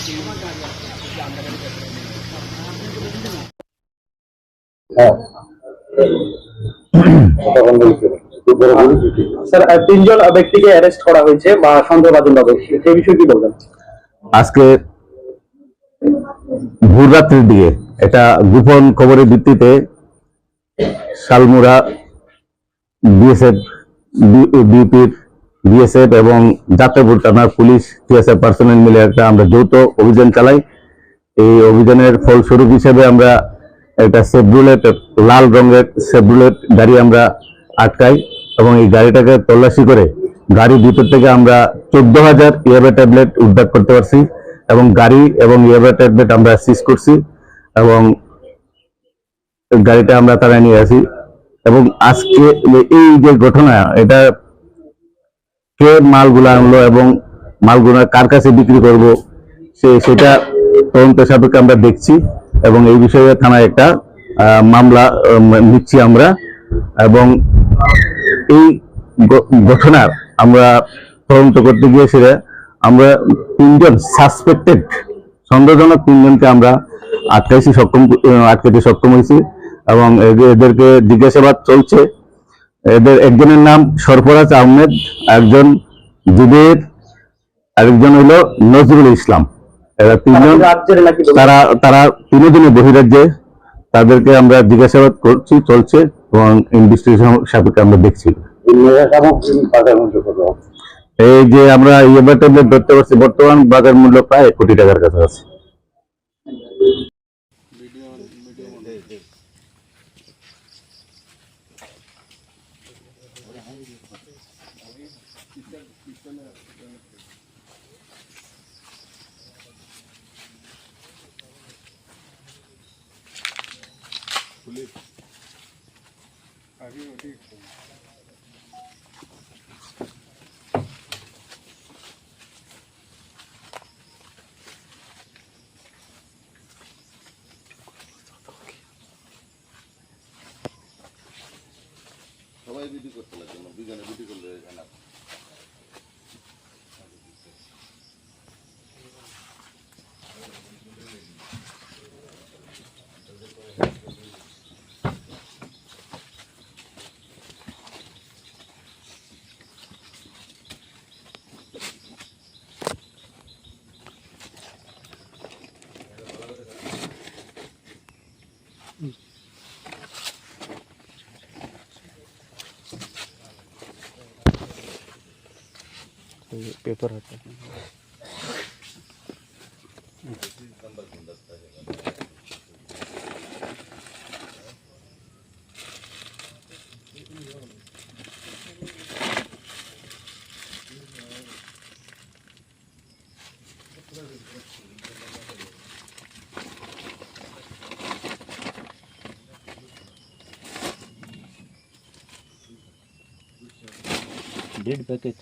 Sir, তিনজন ব্যক্তিকে arrest করা হয়েছে বা সন্দেহভাজন ব্যক্তি, সেই বিষয়ে কি বলবেন? আজকে ভোর রাত্রির দিকে একটা গোপন খবরের ভিত্তিতে শালমুড়া বিএসএফ, বিপির বিএসএফ এবং যাত্রাপুর থানার পুলিশ টিএসএফ পার্সোনেল মিলে একটা আমরা যৌথ অভিযান চালাই। এই অভিযানের ফলস্বরূপ হিসেবে আমরা একটা সেফরুলেট, লাল রঙের সেফরুলেট গাড়ি আমরা আটকাই এবং এই গাড়িটাকে তল্লাশি করে গাড়ির ভিতর থেকে আমরা 14,000 ইয়াবা ট্যাবলেট উদ্ধার করতে পারছি এবং গাড়ি এবং ইয়াবা ট্যাবলেট আমরা সিজ করছি এবং গাড়িটা আমরা তারা নিয়ে আসি। এবং আজকে এই যে ঘটনা, এটা কে মালগুলা আনলো এবং মালগুলা কার কাছে বিক্রি করব সেটা তদন্ত সাপেক্ষে আমরা দেখছি এবং এই বিষয়ে থানায় একটা মামলা নিচ্ছি আমরা। এবং এই ঘটনার আমরা তদন্ত করতে গিয়ে সেটা আমরা 3জন সাসপেক্টেড সন্দেহজনক 3জনকে আমরা আটকাতে সক্ষম হয়েছি এবং এদেরকে জিজ্ঞাসাবাদ চলছে। এদের একজনের নাম সরফরাজ আহমেদ, একজন জুবের, আরেকজন হলো নজরুল ইসলাম। এরা 3জন তারা 3জনই বহিরাজ্যে। তাদেরকে আমরা জিজ্ঞাসাবাদ করছি, চলছে এবং ইনভেস্টিগেশন সাপেক্ষে আমরা দেখছি। এই যে আমরা ইয়াবা ট্যাবলেট ধরতে পারছি, বর্তমান বাজার মূল্য প্রায় 1 কোটি টাকার কাছাকাছি। সবাই বিক্রি করতে লাগবে না, দুজনে বিক্রি করলে না। पेपर होता है। डेढ़ पैकेट